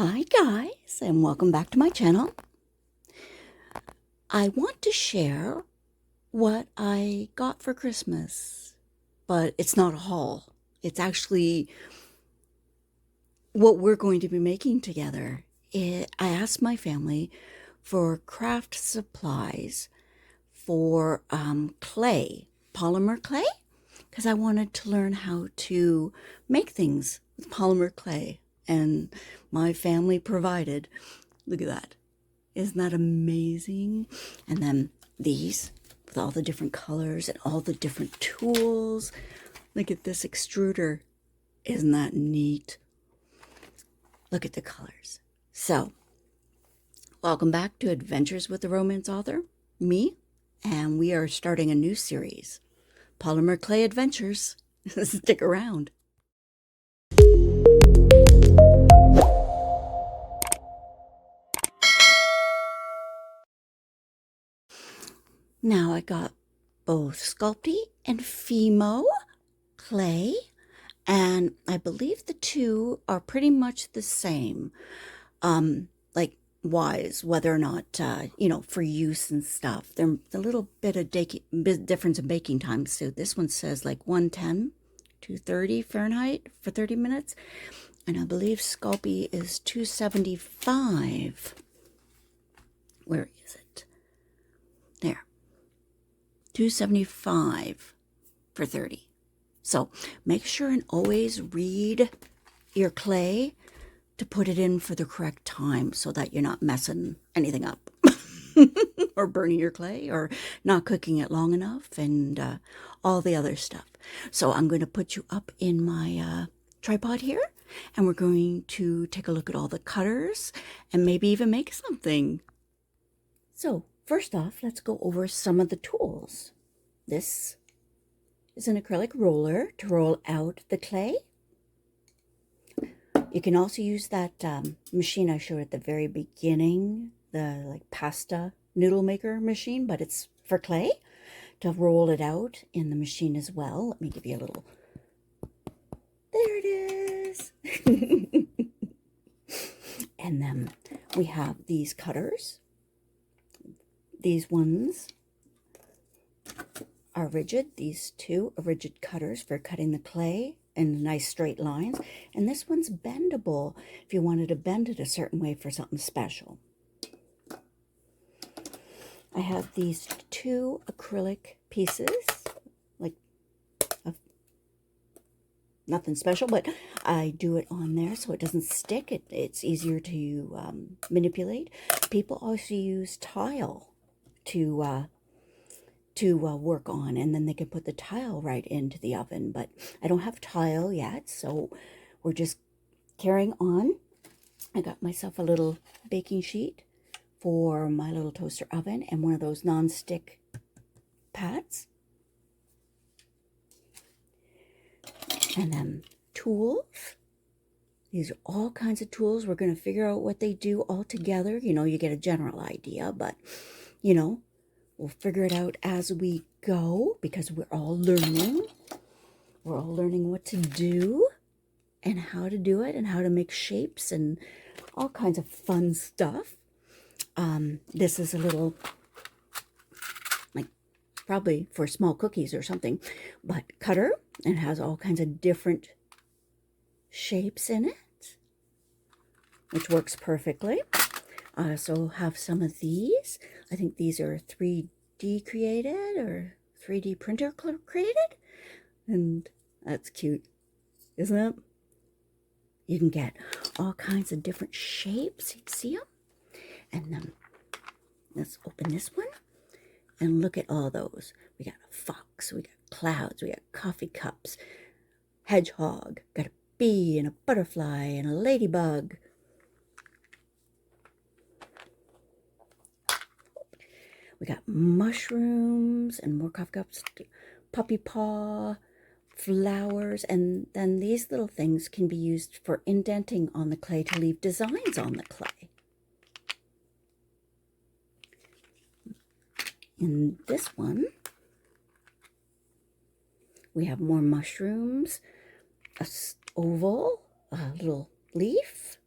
Hi guys, and welcome back to my channel. I want to share what I got for Christmas, but it's not a haul. It's actually what we're going to be making together. I asked my family for craft supplies for clay, polymer clay, because I wanted to learn how to make things with polymer clay, and my family provided. Look at that. Isn't that amazing? And then these with all the different colors and all the different tools. Look at this extruder. Isn't that neat? Look at the colors. So, welcome back to Adventures with the Romance Author, me, and we are starting a new series, Polymer Clay Adventures. Stick around. Now I got both Sculpey and Fimo clay, and I believe the two are pretty much the same, like wise, whether or not, for use and stuff. They're a little bit of difference in baking time. So this one says like 110, 230 Fahrenheit for 30 minutes. And I believe Sculpey is 275. Where is it? There. 275 for 30. So make sure and always read your clay to put it in for the correct time so that you're not messing anything up or burning your clay or not cooking it long enough and all the other stuff. So I'm going to put you up in my tripod here, and we're going to take a look at all the cutters and maybe even make something. So first off, let's go over some of the tools. This is an acrylic roller to roll out the clay. You can also use that machine I showed at the very beginning, the like pasta noodle maker machine, but it's for clay, to roll it out in the machine as well. Let me give you a little. There it is. And then we have these cutters. These ones are rigid. These two are rigid cutters for cutting the clay in nice straight lines. And this one's bendable if you wanted to bend it a certain way for something special. I have these two acrylic pieces, like nothing special, but I do it on there so it doesn't stick. It's easier to manipulate. People also use tile to work on, and then they can put the tile right into the oven, but I don't have tile yet, so we're just carrying on. I got myself a little baking sheet for my little toaster oven and one of those non-stick pads, and then tools. These are all kinds of tools. We're going to figure out what they do all together. You get a general idea, but we'll figure it out as we go because we're all learning. We're all learning what to do and how to do it and how to make shapes and all kinds of fun stuff. This is a little, like, probably for small cookies or something, but cutter, and has all kinds of different shapes in it, which works perfectly. I also have some of these. I think these are 3D created or 3D printer created. And that's cute, isn't it? You can get all kinds of different shapes. You see them? And then let's open this one and look at all those. We got a fox, we got clouds, we got coffee cups, hedgehog, got a bee and a butterfly and a ladybug. We got mushrooms and more coffee cups, puppy paw, flowers, and then these little things can be used for indenting on the clay to leave designs on the clay. In this one, we have more mushrooms, a oval, a little leaf,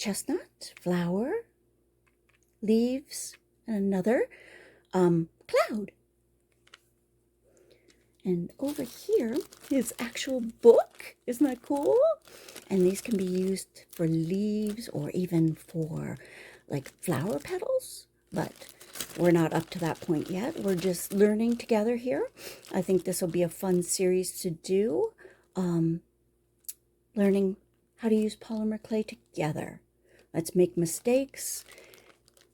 chestnut, flower, leaves, and another cloud. And over here is actual book. Isn't that cool? And these can be used for leaves or even for like flower petals. But we're not up to that point yet. We're just learning together here. I think this will be a fun series to do. Learning how to use polymer clay together. Let's make mistakes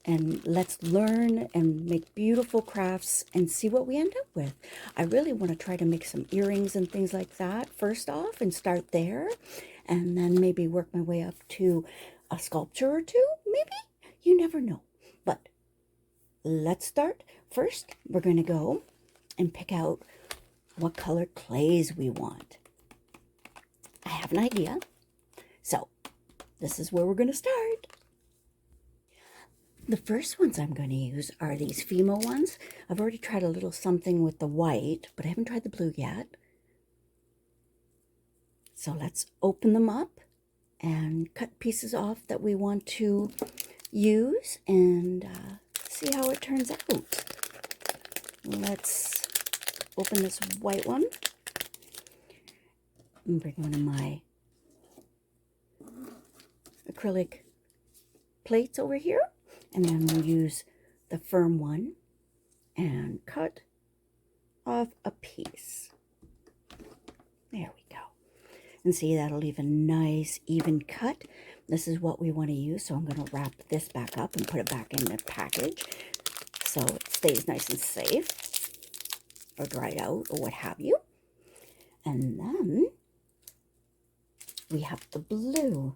and let's learn and make beautiful crafts and see what we end up with. I really want to try to make some earrings and things like that first off and start there, and then maybe work my way up to a sculpture or two, maybe. You never know. But let's start. First, we're going to go and pick out what colored clays we want. I have an idea. So this is where we're going to start. The first ones I'm going to use are these Fimo ones. I've already tried a little something with the white, but I haven't tried the blue yet. So let's open them up and cut pieces off that we want to use and see how it turns out. Let's open this white one and bring one of my acrylic plates over here. And then we'll use the firm one and cut off a piece. There we go. And see, that'll leave a nice even cut. This is what we want to use, so I'm going to wrap this back up and put it back in the package so it stays nice and safe or dried out or what have you. And then we have the blue.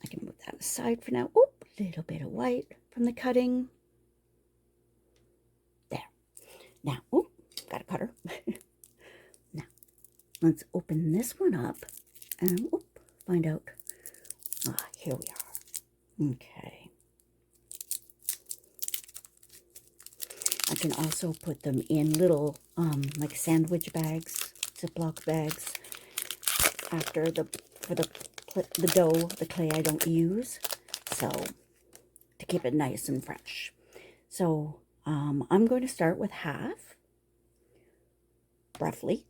I can move that aside for now. Oop, a little bit of white from the cutting. There. Now, oop, got a cutter. Now, let's open this one up and oop, find out. Here we are. Okay. I can also put them in little, like sandwich bags, Ziploc bags, after for the dough, the clay I don't use, so to keep it nice and fresh. So I'm going to start with half, roughly,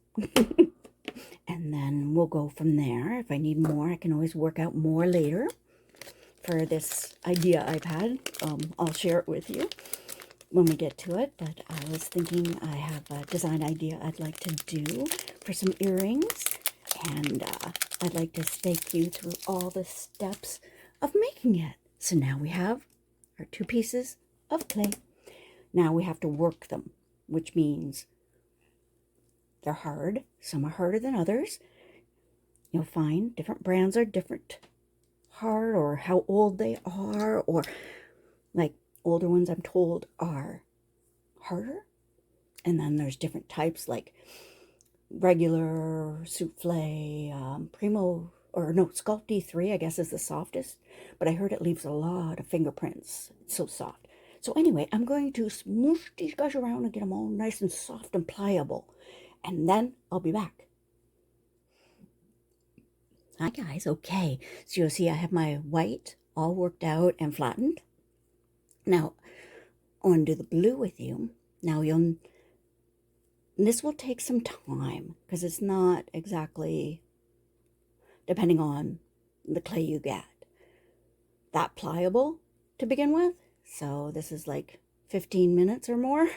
and then we'll go from there. If I need more, I can always work out more later for this idea I've had. I'll share it with you when we get to it, but I was thinking I have a design idea I'd like to do for some earrings, and I'd like to take you through all the steps of making it. So now we have our 2 pieces of clay. Now we have to work them, which means they're hard. Some are harder than others. You'll find different brands are different hard, or how old they are, or like older ones I'm told are harder. And then there's different types like regular, souffle, primo, or no, Sculpt D3 I guess is the softest, but I heard it leaves a lot of fingerprints. It's so soft. So anyway, I'm going to smoosh these guys around and get them all nice and soft and pliable, and then I'll be back. Hi guys. Okay, so you'll see I have my white all worked out and flattened. Now I want to do the blue with you. Now this will take some time because it's not exactly, depending on the clay you get, that pliable to begin with. So this is like 15 minutes or more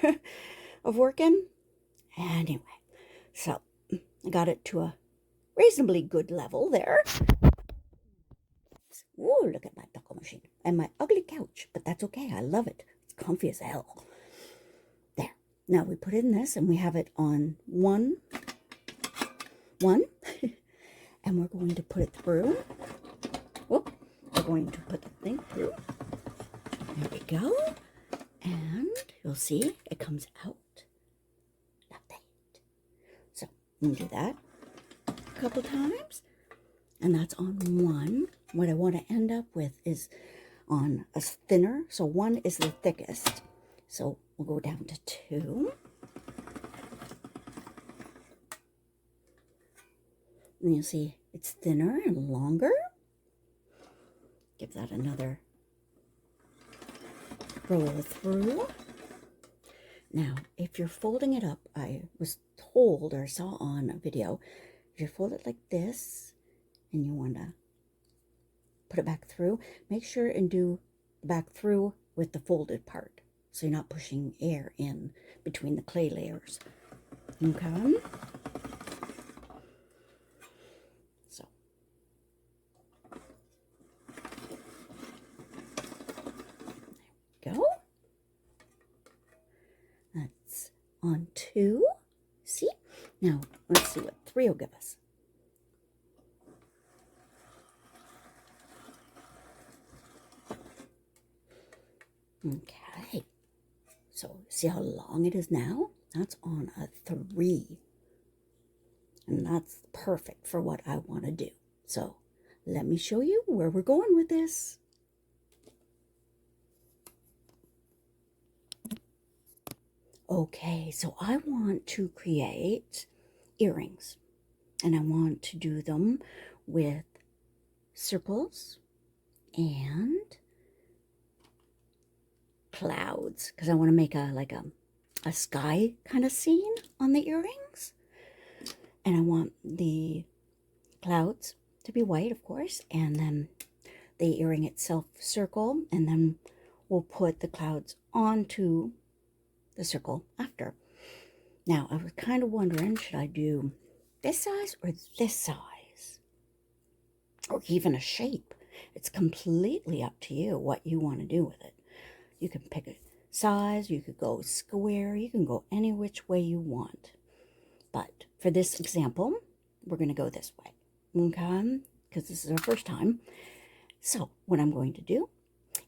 of working. Anyway, so I got it to a reasonably good level there. Ooh, look at my taco machine and my ugly couch, but that's okay. I love it. It's comfy as hell. There. Now we put in this and we have it on one, and we're going to put it through. Whoop. We're going to put the thing through. There we go. And you'll see it comes out like that. So I'm going to do that a couple times. And that's on one. What I want to end up with is on a thinner. So 1 is the thickest. So we'll go down to 2. And you'll see it's thinner and longer. Give that another roll through. Now, if you're folding it up, I was told or saw on a video, if you fold it like this and you want to put it back through, make sure and do the back through with the folded part, so you're not pushing air in between the clay layers. Okay? So. There we go. That's on 2. See? Now, let's see what 3 will give us. Okay. So, see how long it is now? That's on a 3. And that's perfect for what I want to do. So, let me show you where we're going with this. Okay, so I want to create earrings, and I want to do them with circles and clouds, because I want to make a sky kind of scene on the earrings. And I want the clouds to be white, of course, and then the earring itself circle, and then we'll put the clouds onto the circle after. Now, I was kind of wondering, should I do this size or this size? Or even a shape. It's completely up to you what you want to do with it. You can pick a size, you could go square, you can go any which way you want. But for this example, we're going to go this way, okay? Because this is our first time. So what I'm going to do,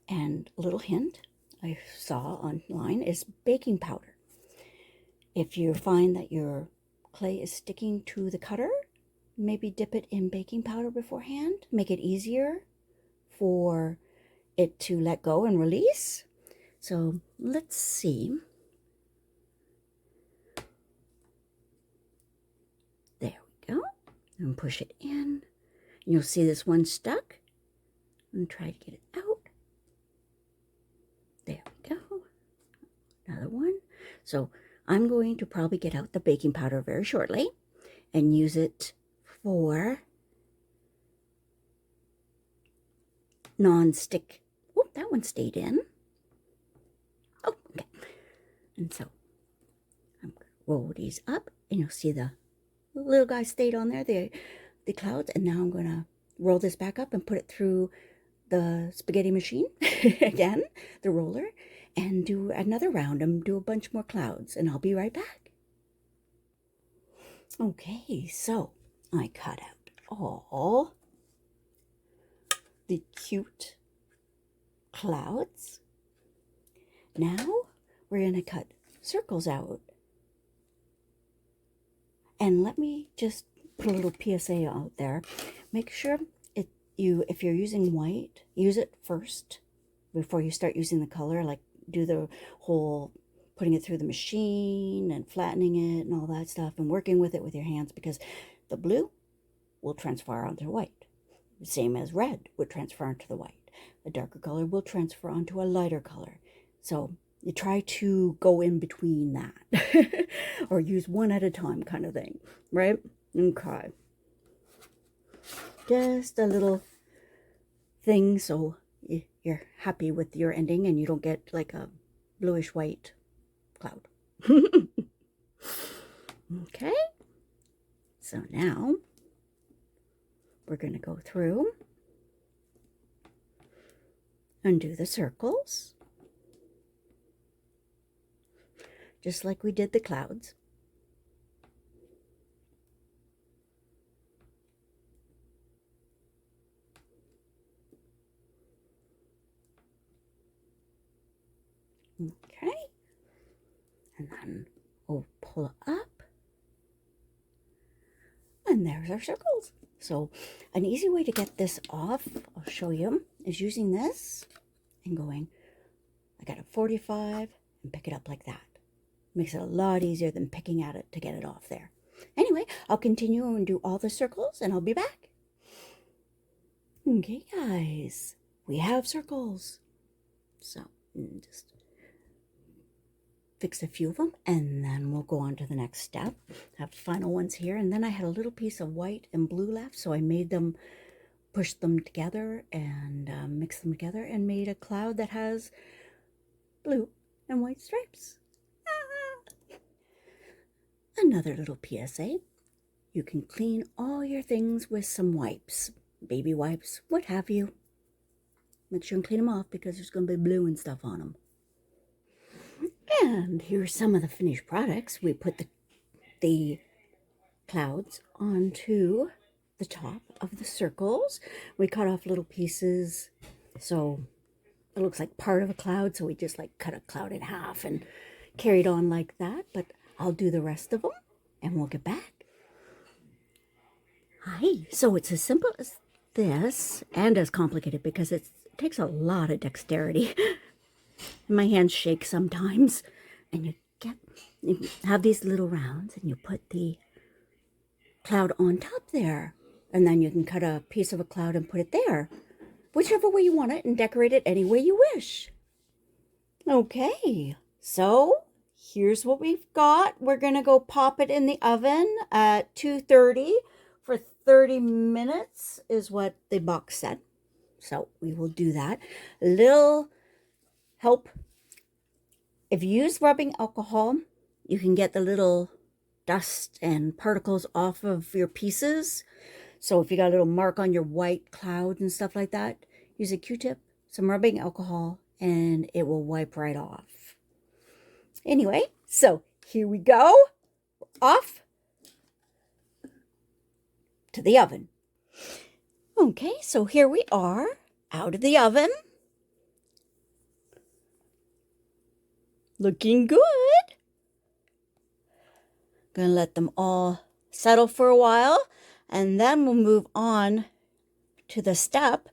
and a little hint I saw online, is baking powder. If you find that your clay is sticking to the cutter, maybe dip it in baking powder beforehand. Make it easier for it to let go and release. So let's see. There we go. And push it in. You'll see this one stuck. And try to get it out. There we go. Another one. So I'm going to probably get out the baking powder very shortly and use it for non-stick. Oh, that one stayed in. Oh, okay. And so I'm going to roll these up, and you'll see the little guy stayed on there, the clouds. And now I'm going to roll this back up and put it through the spaghetti machine again, the roller, and do another round and do a bunch more clouds, and I'll be right back. Okay, so I cut out all the cute clouds. Now we're going to cut circles out. And let me just put a little PSA out there. Make sure if you're using white, use it first before you start using the color. Like, do the whole putting it through the machine and flattening it and all that stuff, and working with it with your hands, because the blue will transfer onto white. The same as red would transfer onto the white. A darker color will transfer onto a lighter color. So you try to go in between that or use one at a time kind of thing, right? Okay. Just a little thing so you're happy with your ending and you don't get like a bluish white cloud. Okay. So now we're going to go through and do the circles, just like we did the clouds. Okay, and then we'll pull up, and there's our circles. So an easy way to get this off, I'll show you, is using this and going, I got a 45 and pick it up like that. Makes it a lot easier than picking at it to get it off there. Anyway, I'll continue and do all the circles, and I'll be back. Okay, guys. we have circles. So just fix a few of them, and then we'll go on to the next step. Have final ones here, and then I had a little piece of white and blue left, so I made them, pushed them together and mixed them together and made a cloud that has blue and white stripes. Another little PSA. You can clean all your things with some wipes, baby wipes, what have you. Make sure and clean them off because there's going to be blue and stuff on them. And here's some of the finished products. We put the clouds onto the top of the circles. We cut off little pieces so it looks like part of a cloud, so we just like cut a cloud in half and carried on like that. But I'll do the rest of them and we'll get back. Hi. So it's as simple as this and as complicated because it takes a lot of dexterity. My hands shake sometimes. And you have these little rounds and you put the cloud on top there. And then you can cut a piece of a cloud and put it there. Whichever way you want it, and decorate it any way you wish. Okay, so here's what we've got. We're going to go pop it in the oven at 230 for 30 minutes is what the box said. So we will do that. A little help. If you use rubbing alcohol, you can get the little dust and particles off of your pieces. So if you got a little mark on your white cloud and stuff like that, use a Q-tip, some rubbing alcohol, and it will wipe right off. Anyway, so here we go. Off to the oven. Okay, so here we are out of the oven. Looking good. Gonna let them all settle for a while, and then we'll move on to the step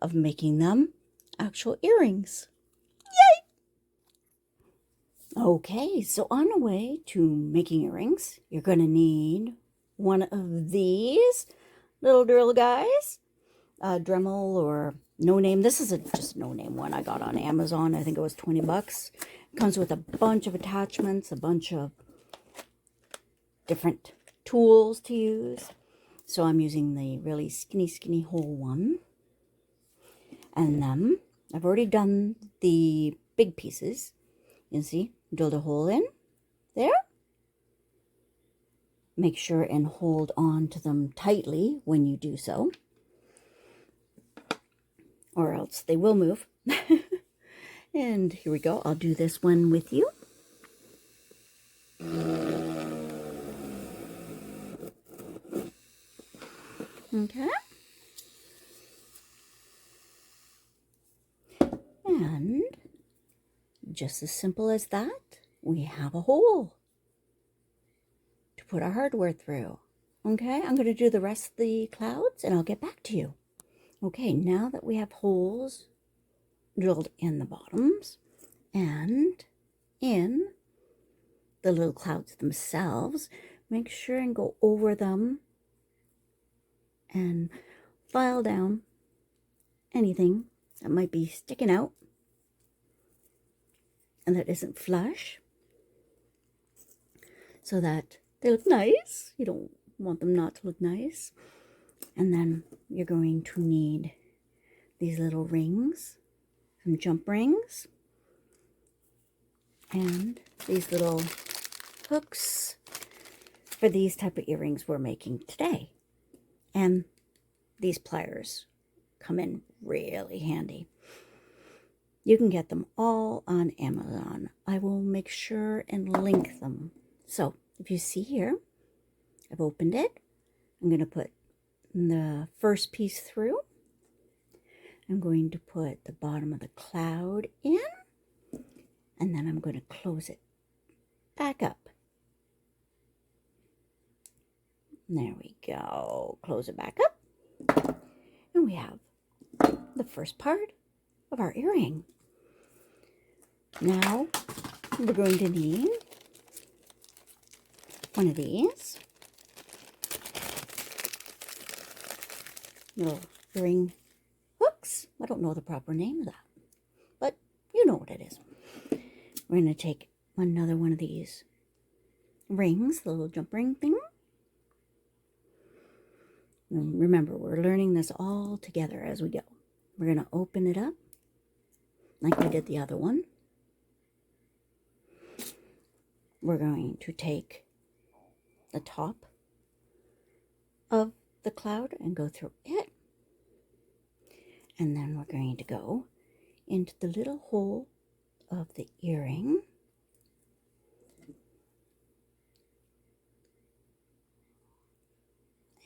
of making them actual earrings. Yay! Okay, so on the way to making earrings, you're gonna need one of these little drill guys, Dremel or No Name. This is just No Name one I got on Amazon. I think it was 20 bucks. It comes with a bunch of attachments, a bunch of different tools to use. So I'm using the really skinny hole one. And then I've already done the big pieces. You can see, drilled a hole in there. Make sure and hold on to them tightly when you do so, or else they will move. And here we go. I'll do this one with you. Okay. And just as simple as that, we have a hole to put our hardware through. Okay, I'm going to do the rest of the clouds and I'll get back to you. Okay, now that we have holes drilled in the bottoms and in the little clouds themselves, make sure and go over them and file down anything that might be sticking out and that isn't flush, so that they look nice. You don't want them not to look nice. And then you're going to need these little rings, some jump rings, and these little hooks for these type of earrings we're making today. And these pliers come in really handy. You can get them all on Amazon. I will make sure and link them. So if you see here, I've opened it. I'm going to put the first piece through. I'm going to put the bottom of the cloud in, and then I'm going to close it back up. There we go. Close it back up. And we have the first part of our earring. Now we're going to need one of these little earring hook. hooks. I don't know the proper name of that, but you know what it is. We're going to take another one of these rings, the little jump ring thing. And remember, we're learning this all together as we go. We're going to open it up like we did the other one. We're going to take the top of the cloud and go through it. And then we're going to go into the little hole of the earring.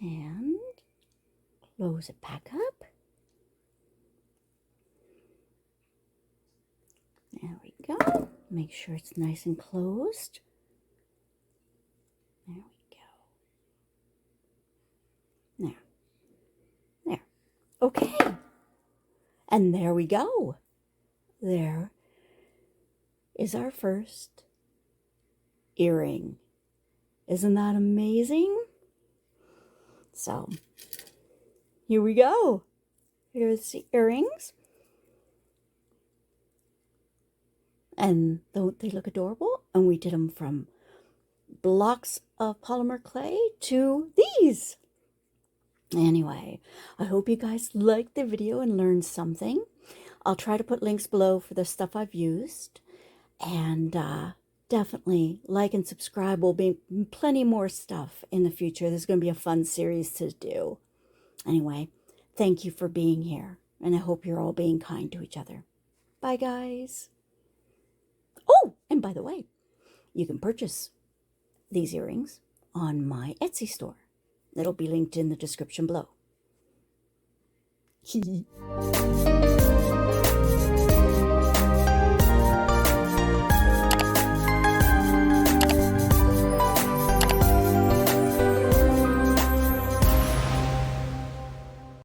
And close it back up. There we go. Make sure it's nice and closed. There we go. There. Okay. And there we go. There is our first earring. Isn't that amazing? So, here we go. Here's the earrings. And don't they look adorable? And we did them from blocks of polymer clay to these. Anyway, I hope you guys liked the video and learned something. I'll try to put links below for the stuff I've used. And definitely like and subscribe. Will be plenty more stuff in the future. This is going to be a fun series to do. Anyway, thank you for being here. And I hope you're all being kind to each other. Bye, guys. Oh, and by the way, you can purchase these earrings on my Etsy store. It'll be linked in the description below.